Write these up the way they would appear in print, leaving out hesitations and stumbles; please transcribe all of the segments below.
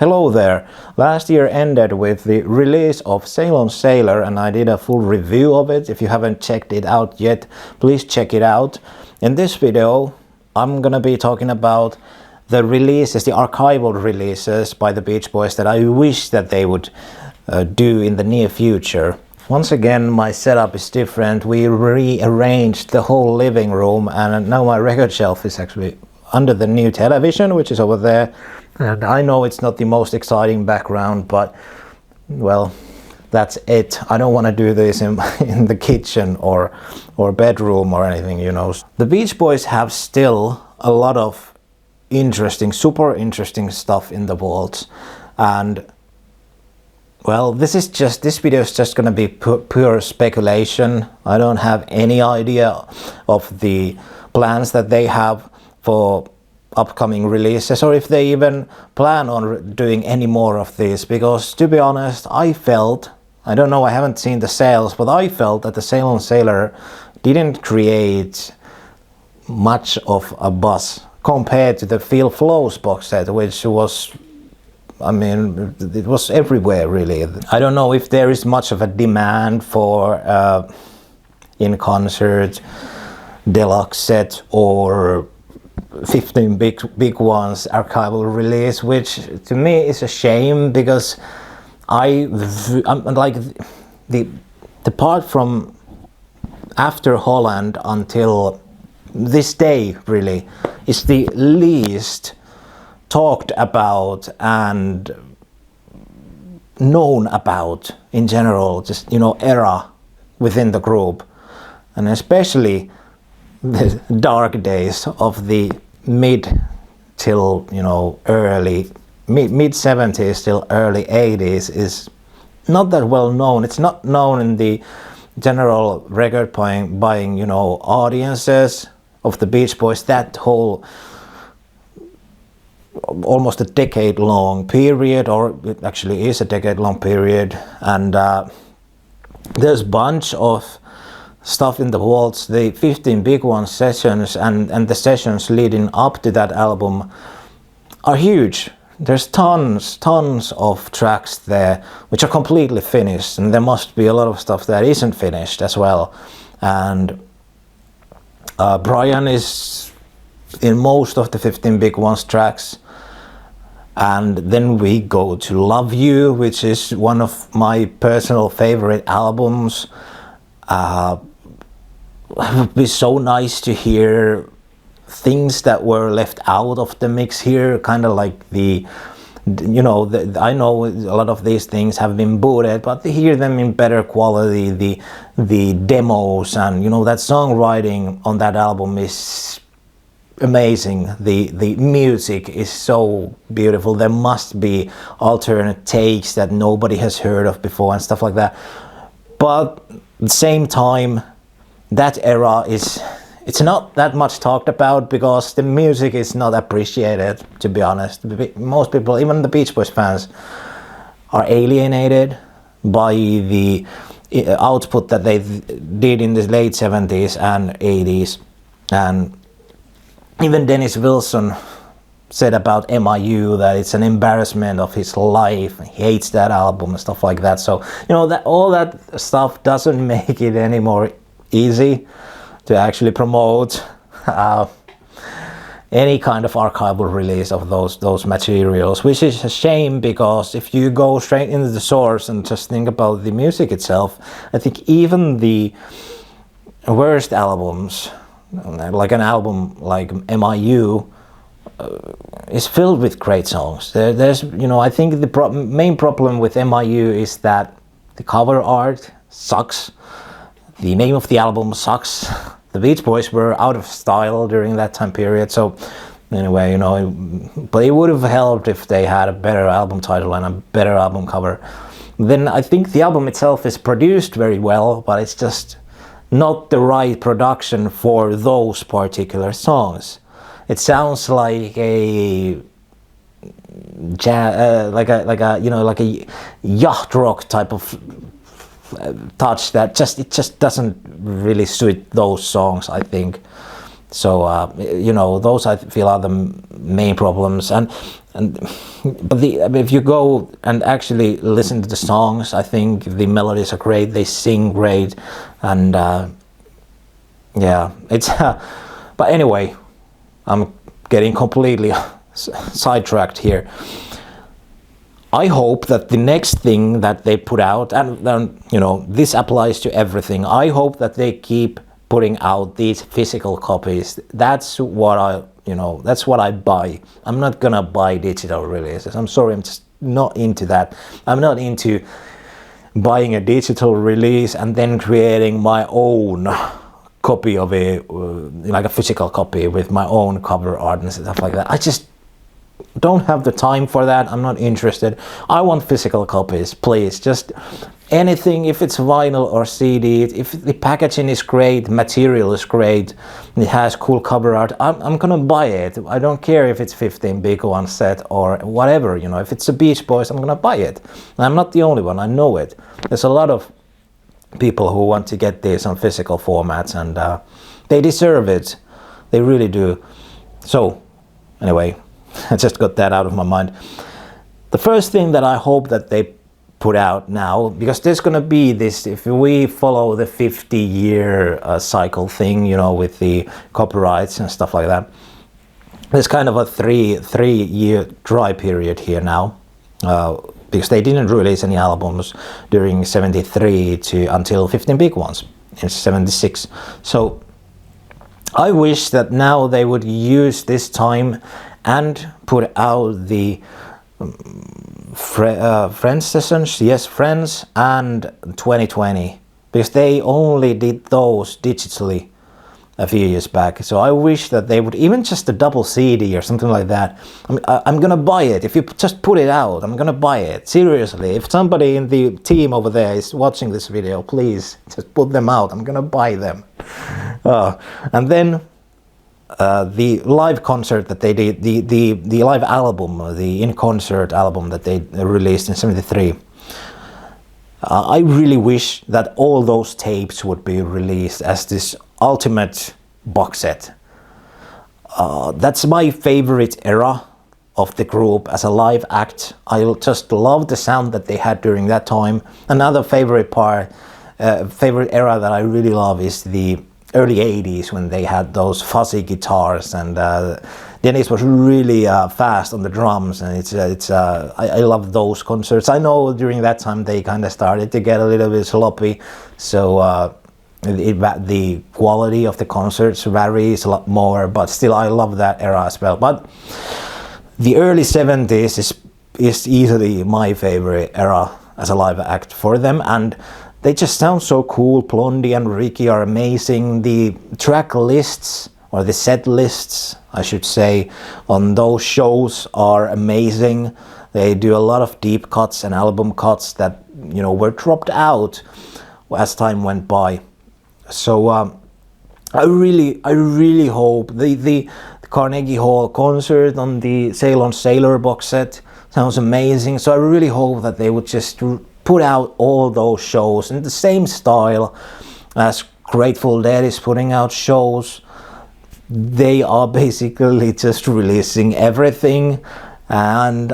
Hello there! Last year ended with the release of Sail on Sailor and I did a full review of it. If you haven't checked it out yet, please check it out. In this video I'm gonna be talking about the releases, the archival releases by the Beach Boys that I wish that they would do in the near future. Once again, my setup is different. We rearranged the whole living room and now my record shelf is actually under the new television, which is over there. And I know it's not the most exciting background, but well, that's it. I don't want to do this in the kitchen or bedroom or anything, you know. The Beach Boys have still a lot of interesting, super interesting stuff in the vaults. And well, this video is just going to be pure speculation. I don't have any idea of the plans that they have for upcoming releases, or if they even plan on doing any more of these, because to be honest, I don't know, I haven't seen the sales, but I felt that the Sail on Sailor didn't create much of a buzz compared to the Feel Flows box set, which was, I mean, it was everywhere really. I don't know if there is much of a demand for in concert deluxe set or 15 big ones archival release, which to me is a shame, because I'm like the part from after Holland until this day really is the least talked about and known about in general, just, you know, era within the group, and especially the dark days of the mid till, you know, early mid 70s till early 80s is not that well known. It's not known in the general record buying, you know, audiences of the Beach Boys. That whole almost a decade long period, or it actually is a decade long period, and there's a bunch of stuff in the vaults. The 15 big one sessions and the sessions leading up to that album are huge. There's tons of tracks there which are completely finished, and there must be a lot of stuff that isn't finished as well. And Brian is in most of the 15 big ones tracks. And then we go to Love You, which is one of my personal favorite albums. It would be so nice to hear things that were left out of the mix here, kind of like the, you know, I know a lot of these things have been booted, but to hear them in better quality, the demos, and, you know, that songwriting on that album is amazing. The music is so beautiful. There must be alternate takes that nobody has heard of before and stuff like that. But at the same time, that era it's not that much talked about because the music is not appreciated, to be honest. Most people, even the Beach Boys fans, are alienated by the output that they did in the late 70s and 80s. And even Dennis Wilson said about MIU that it's an embarrassment of his life. He hates that album and stuff like that. So, you know, that all that stuff doesn't make it any more easy to actually promote any kind of archival release of those materials, which is a shame, because if you go straight into the source and just think about the music itself, I think even the worst albums, like an album like MIU, is filled with great songs. There's, you know, I think the main problem with MIU is that the cover art sucks. The name of the album sucks. The Beach Boys were out of style during that time period. So anyway, you know, but it would have helped if they had a better album title and a better album cover. Then I think the album itself is produced very well, but it's just not the right production for those particular songs. It sounds like a like a you know, like a yacht rock type of touch that it just doesn't really suit those songs, I think. So you know, those I feel are the main problems. But if you go and actually listen to the songs, I think the melodies are great. They sing great, and yeah, it's. But anyway, I'm getting completely sidetracked here. I hope that the next thing that they put out, and you know, this applies to everything. I hope that they keep putting out these physical copies. That's what that's what I buy. I'm not gonna buy digital releases. I'm sorry, I'm just not into that. I'm not into buying a digital release and then creating my own copy of it, like a physical copy with my own cover art and stuff like that. I just don't have the time for that. I'm not interested. I want physical copies, please. Just anything, if it's vinyl or CD, if the packaging is great, material is great, it has cool cover art, I'm gonna buy it. I don't care if it's 15 big one set or whatever, you know. If it's the Beach Boys, I'm gonna buy it. And I'm not the only one, I know it. There's a lot of people who want to get this on physical formats, and they deserve it. They really do. So, anyway, I just got that out of my mind. The first thing that I hope that they put out now, because there's going to be this, if we follow the 50-year cycle thing, you know, with the copyrights and stuff like that, there's kind of a three-year dry period here now, because they didn't release any albums during 73 until 15 Big Ones in 76. So I wish that now they would use this time and put out the Friends sessions, yes, Friends, and 2020, because they only did those digitally a few years back. So I wish that they would, even just a double CD or something like that. I'm gonna buy it. If you just put it out, I'm gonna buy it. Seriously, if somebody in the team over there is watching this video, please just put them out. I'm gonna buy them. And then the live concert that they did, the live album, the in-concert album that they released in 73. I really wish that all those tapes would be released as this ultimate box set. That's my favorite era of the group as a live act. I just love the sound that they had during that time. Another favorite era that I really love is the early 80s, when they had those fuzzy guitars, and Dennis was really fast on the drums, and I love those concerts. I know during that time they kind of started to get a little bit sloppy, so the quality of the concerts varies a lot more, but still I love that era as well. But the early 70s is easily my favorite era as a live act for them, and they just sound so cool. Blondie and Ricky are amazing. The track lists, or the set lists, I should say, on those shows are amazing. They do a lot of deep cuts and album cuts that, you know, were dropped out as time went by. So I really hope the Carnegie Hall concert on the Sail on Sailor box set sounds amazing. So I really hope that they would just put out all those shows in the same style as Grateful Dead is putting out shows. They are basically just releasing everything, and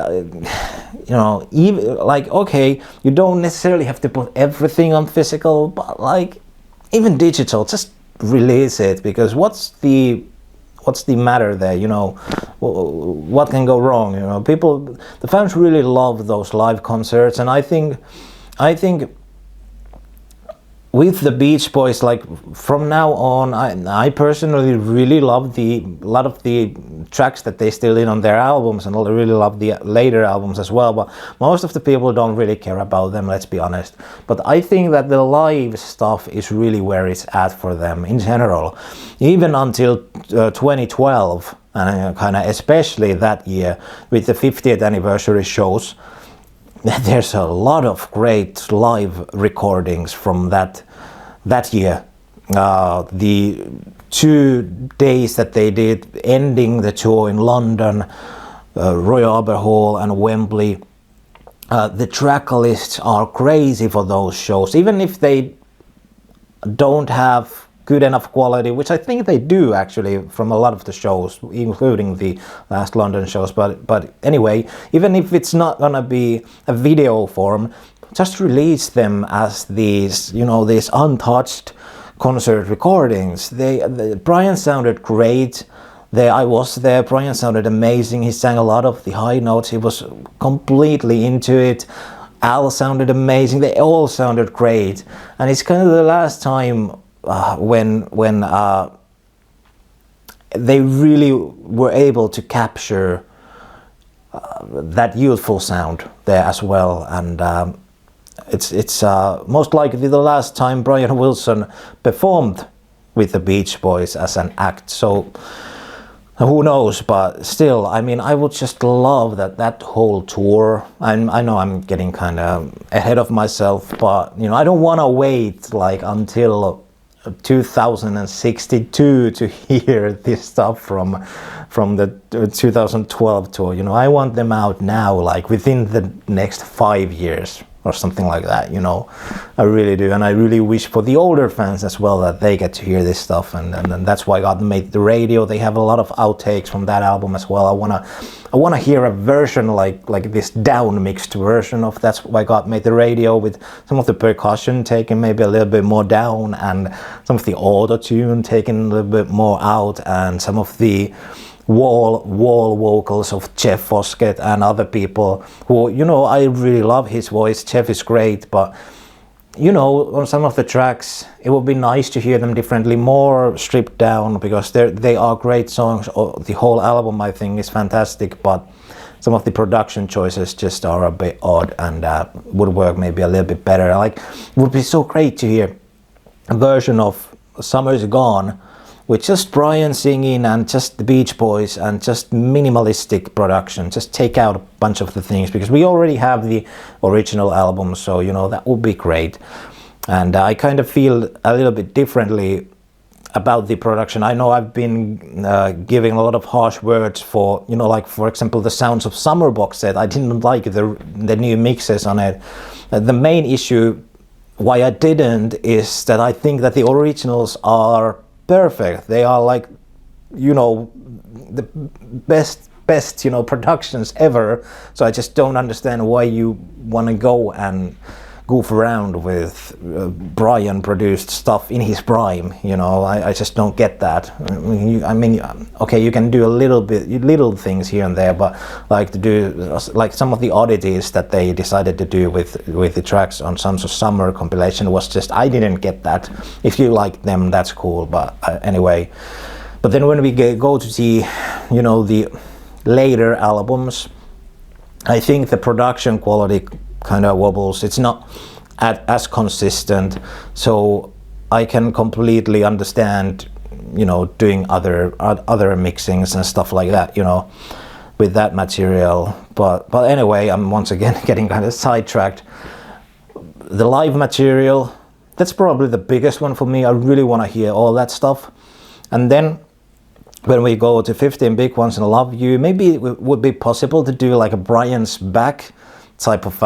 you know, even like, okay, you don't necessarily have to put everything on physical, but like even digital, just release it, because what's the matter there, you know? What can go wrong, you know? The fans really love those live concerts, and I think with the Beach Boys, like from now on, I personally really love a lot of the tracks that they still in on their albums, and I really love the later albums as well, but most of the people don't really care about them, let's be honest. But I think that the live stuff is really where it's at for them in general, even until 2012, and kind of especially that year with the 50th anniversary shows. There's a lot of great live recordings from that year. The 2 days that they did ending the tour in London, Royal Albert Hall and Wembley, the track lists are crazy for those shows. Even if they don't have good enough quality, which I think they do actually from a lot of the shows, including the last London shows. But anyway, even if it's not gonna be a video form, just release them as these, you know, these untouched concert recordings. Brian sounded great. I was there. Brian sounded amazing. He sang a lot of the high notes. He was completely into it. Al sounded amazing. They all sounded great. And it's kind of the last time when they really were able to capture that youthful sound there as well. And it's most likely the last time Brian Wilson performed with the Beach Boys as an act. So who knows, but still, I mean, I would just love that whole tour. I know I'm getting kind of ahead of myself, but you know, I don't want to wait like until 2062 to hear this stuff from the 2012 tour. You know, I want them out now, like within the next 5 years or something like that, you know. I really do, and I really wish for the older fans as well that they get to hear this stuff, and that's why God Made the Radio. They have a lot of outtakes from that album as well. I wanna hear a version like this down mixed version of That's Why God Made the Radio, with some of the percussion taken maybe a little bit more down, and some of the auto-tune taken a little bit more out, and some of the wall vocals of Jeff Foskett and other people who, you know, I really love his voice. Jeff is great, but you know, on some of the tracks it would be nice to hear them differently, more stripped down, because they are great songs. The whole album I think is fantastic, but some of the production choices just are a bit odd and would work maybe a little bit better. Like, it would be so great to hear a version of Summer's Gone with just Brian singing and just the Beach Boys and just minimalistic production. Just take out a bunch of the things, because we already have the original album, so you know, that would be great. And I kind of feel a little bit differently about the production. I know I've been giving a lot of harsh words for, you know, like for example the Sounds of Summer box set. I didn't like the new mixes on it. The main issue why I didn't is that I think that the originals are perfect. They are like, you know, the best you know, productions ever. So I just don't understand why you want to go and goof around with Brian produced stuff in his prime. You know, I just don't get that. I mean, okay, you can do a little things here and there, but like to do like some of the oddities that they decided to do with the tracks on Sons of Summer compilation was just, I didn't get that. If you like them, that's cool, but anyway. But then when we go to see, you know, the later albums, I think the production quality kind of wobbles. It's not as consistent, so I can completely understand, you know, doing other mixings and stuff like that, you know, with that material. But anyway, I'm once again getting kind of sidetracked. The live material, that's probably the biggest one for me. I really want to hear all that stuff. And then when we go to 15 Big Ones and Love You, maybe it would be possible to do like a Brian's Back type of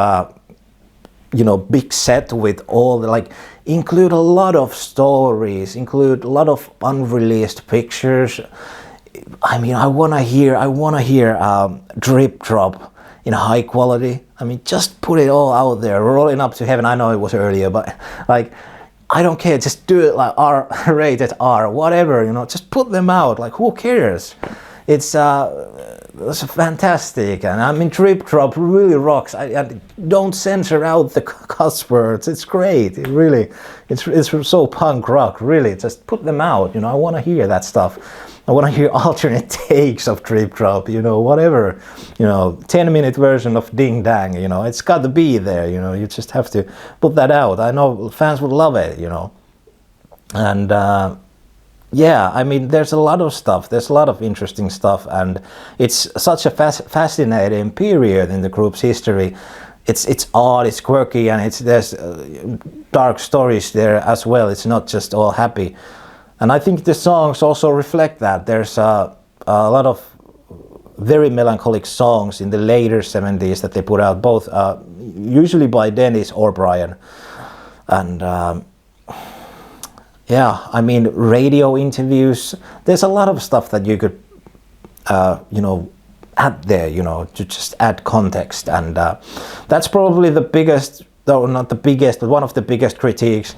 you know, big set with all the, like, include a lot of stories, include a lot of unreleased pictures. I mean, I wanna hear Drip Drop in high quality. I mean, just put it all out there, Rolling Up to Heaven. I know it was earlier, but like, I don't care, just do it like rated R, whatever, you know, just put them out, like, who cares? It's fantastic, and I mean, Drip Drop really rocks. I don't censor out the cuss words. It's great. It really, it's so punk rock. Really, just put them out. You know, I want to hear that stuff. I want to hear alternate takes of Drip Drop. You know, whatever. You know, 10-minute version of Ding Dang. You know, it's got to be there. You know, you just have to put that out. I know fans would love it. You know, and. Yeah, I mean, there's a lot of stuff. There's a lot of interesting stuff, and it's such a fascinating period in the group's history. It's odd, it's quirky, and there's dark stories there as well. It's not just all happy, and I think the songs also reflect that. There's a lot of very melancholic songs in the later 70s that they put out, both usually by Dennis or Brian, and. yeah, I mean, radio interviews, there's a lot of stuff that you could, you know, add there, you know, to just add context. And that's probably the biggest, though not the biggest, but one of the biggest critiques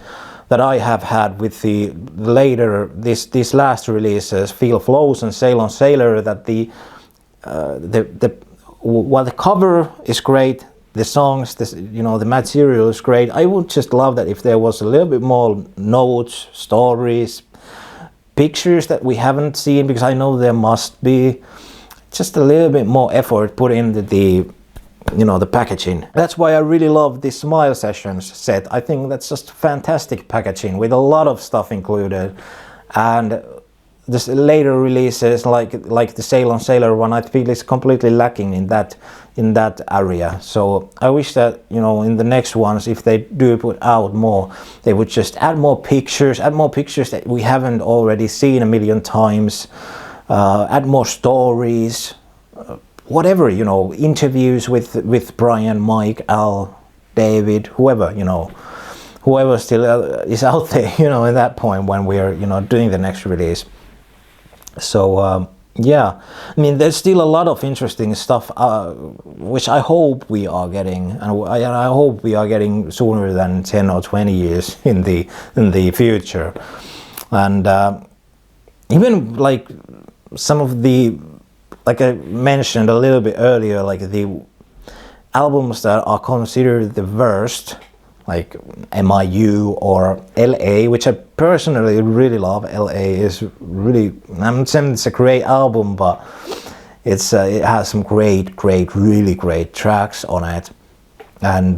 that I have had with the later, these last releases, Feel Flows and Sail on Sailor, that while the cover is great, the songs, you know, the material is great, I would just love that if there was a little bit more notes, stories, pictures that we haven't seen, because I know there must be just a little bit more effort put into the, you know, the packaging. That's why I really love the Smile Sessions set. I think that's just fantastic packaging with a lot of stuff included. And this later releases like the Sail on Sailor one, I feel is completely lacking in that area. So I wish that, you know, in the next ones, if they do put out more, they would just add more pictures that we haven't already seen a million times, add more stories, whatever, you know, interviews with Brian, Mike, Al, David, whoever, you know, whoever still is out there, you know, at that point when we're, you know, doing the next release. So yeah, I mean, there's still a lot of interesting stuff, which I hope we are getting, and I hope we are getting sooner than 10 or 20 years in the future. And even like some of the, like I mentioned a little bit earlier, like the albums that are considered the worst, like MIU or LA, which I personally really love. LA is really, I'm not saying it's a great album, but it has some great, really great tracks on it. And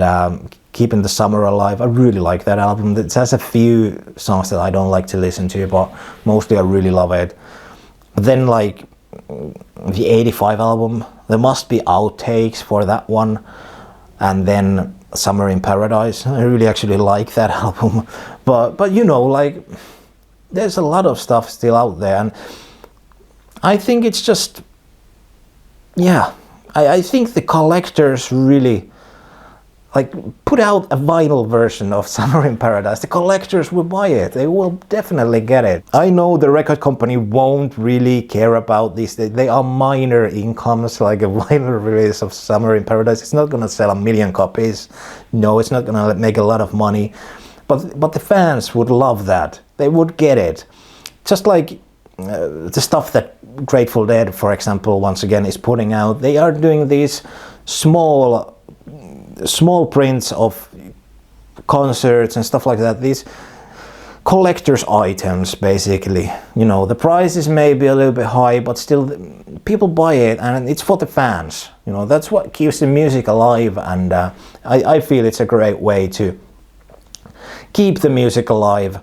Keeping the Summer Alive, I really like that album. It has a few songs that I don't like to listen to, but mostly I really love it. But then like the 85 album, there must be outtakes for that one. And then Summer in Paradise, I really actually like that album. But you know, like, there's a lot of stuff still out there, and I think it's just, yeah, I think the collectors really, like, put out a vinyl version of Summer in Paradise. The collectors will buy it. They will definitely get it. I know the record company won't really care about this. They are minor incomes, like a vinyl release of Summer in Paradise. It's not gonna sell 1 million copies. No, it's not gonna make a lot of money. But the fans would love that. They would get it. Just like the stuff that Grateful Dead, for example, once again is putting out. They are doing these small prints of concerts and stuff like that, these collector's items basically. You know, the price is maybe a little bit high, but still people buy it, and it's for the fans. You know, that's what keeps the music alive, and I feel it's a great way to keep the music alive.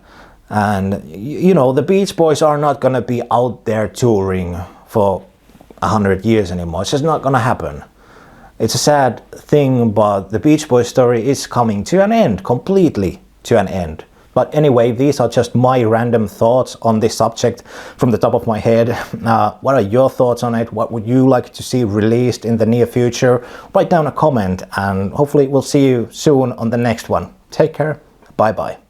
And you know, the Beach Boys are not gonna be out there touring for 100 years anymore. It's just not gonna happen. It's a sad thing, but the Beach Boys story is coming to an end, completely to an end. But anyway, these are just my random thoughts on this subject from the top of my head. What are your thoughts on it? What would you like to see released in the near future? Write down a comment, and hopefully we'll see you soon on the next one. Take care. Bye bye.